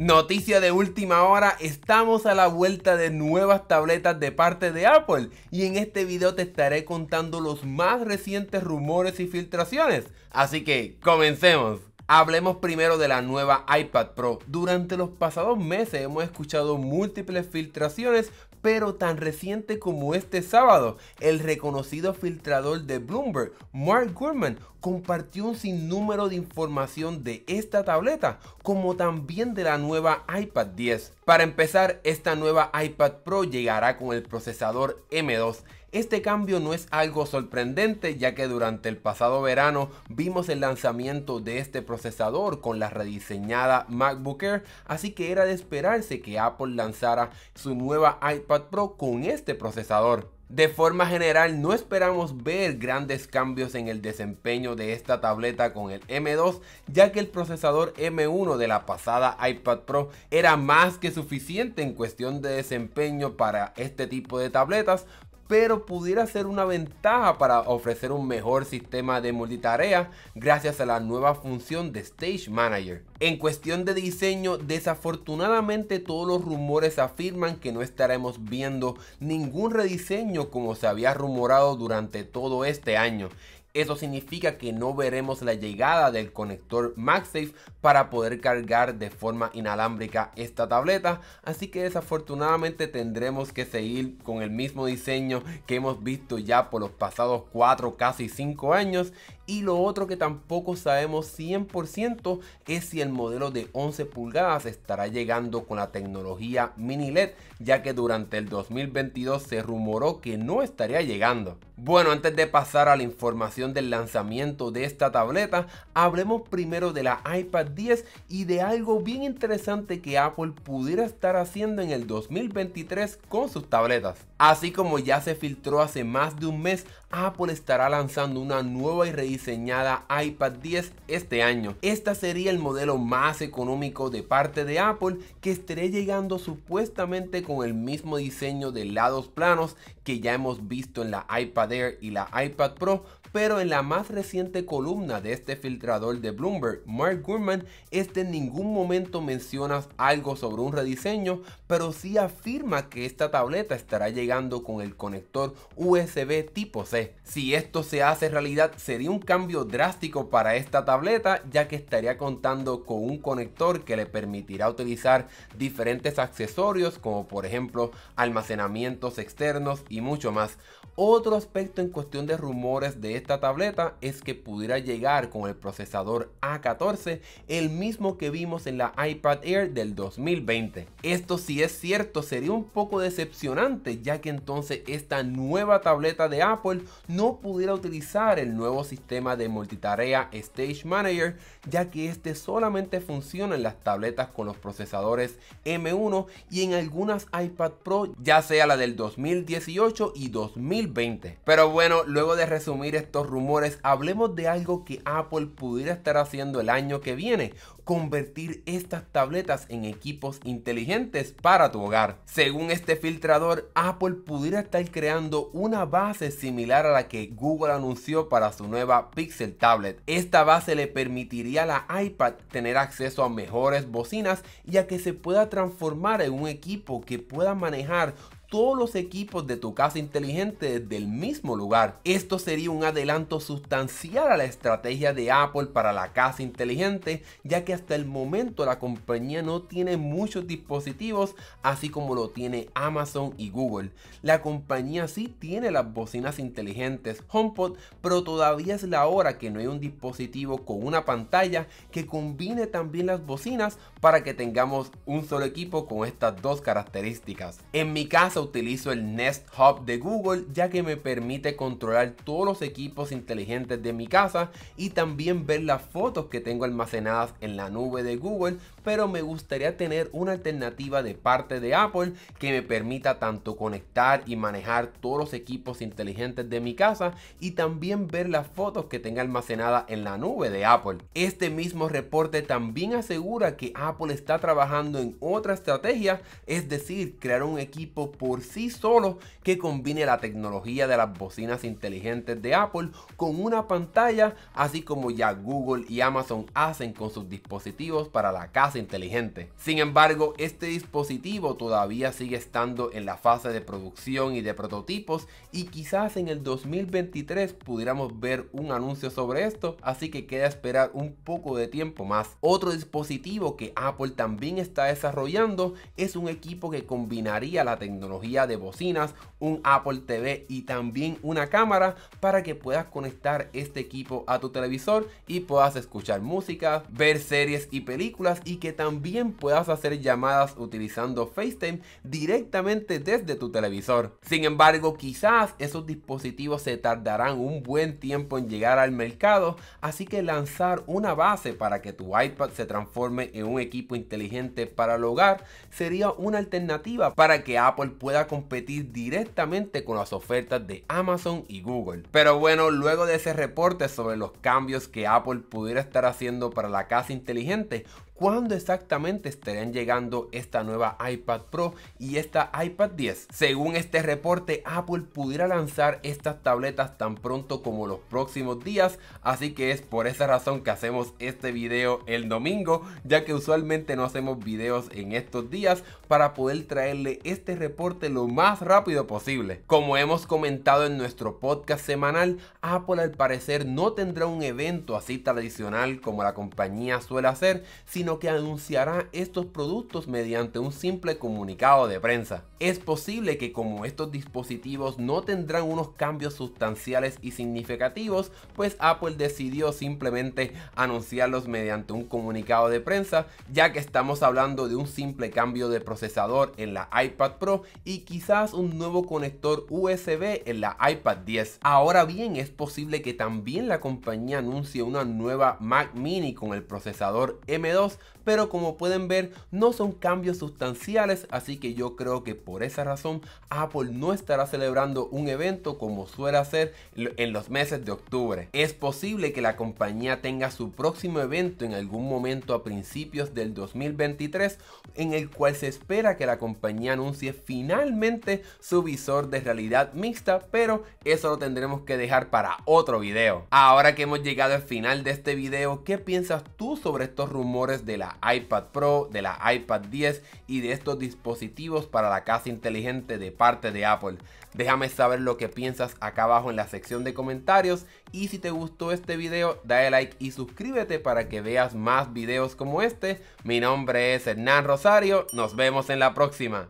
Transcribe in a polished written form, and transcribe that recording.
Noticia de última hora, estamos a la vuelta de nuevas tabletas de parte de Apple y en este video te estaré contando los más recientes rumores y filtraciones, así que comencemos. Hablemos primero de la nueva iPad Pro. Durante los pasados meses hemos escuchado múltiples filtraciones, pero tan reciente como este sábado, el reconocido filtrador de Bloomberg, Mark Gurman, compartió un sinnúmero de información de esta tableta, como también de la nueva iPad 10. Para empezar, esta nueva iPad Pro llegará con el procesador M2. Este cambio no es algo sorprendente, ya que durante el pasado verano vimos el lanzamiento de este procesador con la rediseñada MacBook Air, así que era de esperarse que Apple lanzara su nueva iPad Pro con este procesador. De forma general, no esperamos ver grandes cambios en el desempeño de esta tableta con el M2, ya que el procesador M1 de la pasada iPad Pro era más que suficiente en cuestión de desempeño para este tipo de tabletas, pero pudiera ser una ventaja para ofrecer un mejor sistema de multitarea gracias a la nueva función de Stage Manager. En cuestión de diseño, desafortunadamente todos los rumores afirman que no estaremos viendo ningún rediseño como se había rumorado durante todo este año. Eso significa que no veremos la llegada del conector MagSafe para poder cargar de forma inalámbrica esta tableta, así que desafortunadamente tendremos que seguir con el mismo diseño que hemos visto ya por los pasados 4, casi 5 años. Y lo otro que tampoco sabemos 100% es si el modelo de 11 pulgadas estará llegando con la tecnología mini LED, ya que durante el 2022 se rumoró que no estaría llegando. Bueno, antes de pasar a la información del lanzamiento de esta tableta, hablemos primero de la iPad 10 y de algo bien interesante que Apple pudiera estar haciendo en el 2023 con sus tabletas. Así como ya se filtró hace más de un mes, Apple estará lanzando una nueva y rediseñada iPad 10 este año. Esta sería el modelo más económico de parte de Apple, que estaría llegando supuestamente con el mismo diseño de lados planos que ya hemos visto en la iPad Air y la iPad Pro, pero en la más reciente columna de este filtrador de Bloomberg, Mark Gurman, en ningún momento menciona algo sobre un rediseño, pero sí afirma que esta tableta estará llegando con el conector USB tipo C. Si esto se hace realidad, sería un cambio drástico para esta tableta, ya que estaría contando con un conector que le permitirá utilizar diferentes accesorios, como por ejemplo almacenamientos externos y mucho más. Otro aspecto en cuestión de rumores de esta tableta es que pudiera llegar con el procesador A14, el mismo que vimos en la iPad Air del 2020. Esto, si es cierto, sería un poco decepcionante, ya que entonces esta nueva tableta de Apple no pudiera utilizar el nuevo sistema de multitarea Stage Manager, ya que este solamente funciona en las tabletas con los procesadores M1 y en algunas iPad Pro, ya sea la del 2018 y 2020. Pero bueno, luego de resumir estos rumores, hablemos de algo que Apple pudiera estar haciendo el año que viene: convertir estas tabletas en equipos inteligentes para tu hogar. Según este filtrador, Apple pudiera estar creando una base similar a la que Google anunció para su nueva Pixel Tablet. Esta base le permitiría a la iPad tener acceso a mejores bocinas y a que se pueda transformar en un equipo que pueda manejar todos los equipos de tu casa inteligente desde el mismo lugar. Esto sería un adelanto sustancial a la estrategia de Apple para la casa inteligente, ya que hasta el momento la compañía no tiene muchos dispositivos, así como lo tiene Amazon y Google. La compañía sí tiene las bocinas inteligentes HomePod, pero todavía es la hora que no hay un dispositivo con una pantalla que combine también las bocinas para que tengamos un solo equipo con estas dos características. En mi caso utilizo el Nest Hub de Google, ya que me permite controlar todos los equipos inteligentes de mi casa y también ver las fotos que tengo almacenadas en la nube de Google, pero me gustaría tener una alternativa de parte de Apple que me permita tanto conectar y manejar todos los equipos inteligentes de mi casa y también ver las fotos que tenga almacenadas en la nube de Apple. Este mismo reporte también asegura que Apple está trabajando en otra estrategia, es decir, crear un equipo por por sí solo que combine la tecnología de las bocinas inteligentes de Apple con una pantalla, así como ya Google y Amazon hacen con sus dispositivos para la casa inteligente. Sin embargo, este dispositivo todavía sigue estando en la fase de producción y de prototipos, y quizás en el 2023 pudiéramos ver un anuncio sobre esto, así que queda esperar un poco de tiempo más. Otro dispositivo que Apple también está desarrollando es un equipo que combinaría la tecnología de bocinas, un Apple TV y también una cámara para que puedas conectar este equipo a tu televisor y puedas escuchar música, ver series y películas, y que también puedas hacer llamadas utilizando FaceTime directamente desde tu televisor. Sin embargo, quizás esos dispositivos se tardarán un buen tiempo en llegar al mercado, así que lanzar una base para que tu iPad se transforme en un equipo inteligente para el hogar sería una alternativa para que Apple pueda competir directamente con las ofertas de Amazon y Google. Pero bueno, luego de ese reporte sobre los cambios que Apple pudiera estar haciendo para la casa inteligente, ¿cuándo exactamente estarían llegando esta nueva iPad Pro y esta iPad 10? Según este reporte, Apple pudiera lanzar estas tabletas tan pronto como los próximos días, así que es por esa razón que hacemos este video el domingo, ya que usualmente no hacemos videos en estos días, para poder traerle este reporte lo más rápido posible. Como hemos comentado en nuestro podcast semanal, Apple al parecer no tendrá un evento así tradicional como la compañía suele hacer, sino que anunciará estos productos mediante un simple comunicado de prensa. Es posible que, como estos dispositivos no tendrán unos cambios sustanciales y significativos, pues Apple decidió simplemente anunciarlos mediante un comunicado de prensa, ya que estamos hablando de un simple cambio de procesador en la iPad Pro y quizás un nuevo conector USB en la iPad 10. Ahora bien, es posible que también la compañía anuncie una nueva Mac Mini con el procesador M2, pero como pueden ver no son cambios sustanciales, así que yo creo que por esa razón Apple no estará celebrando un evento como suele hacer en los meses de octubre. Es posible que la compañía tenga su próximo evento en algún momento a principios del 2023, en el cual se espera que la compañía anuncie finalmente su visor de realidad mixta, pero eso lo tendremos que dejar para otro video. Ahora que hemos llegado al final de este video, ¿qué piensas tú sobre estos rumores de la iPad Pro, de la iPad 10 y de estos dispositivos para la casa inteligente de parte de Apple? Déjame saber lo que piensas acá abajo en la sección de comentarios, y si te gustó este video dale like y suscríbete para que veas más videos como este. Mi nombre es Hernán Rosario, nos vemos en la próxima.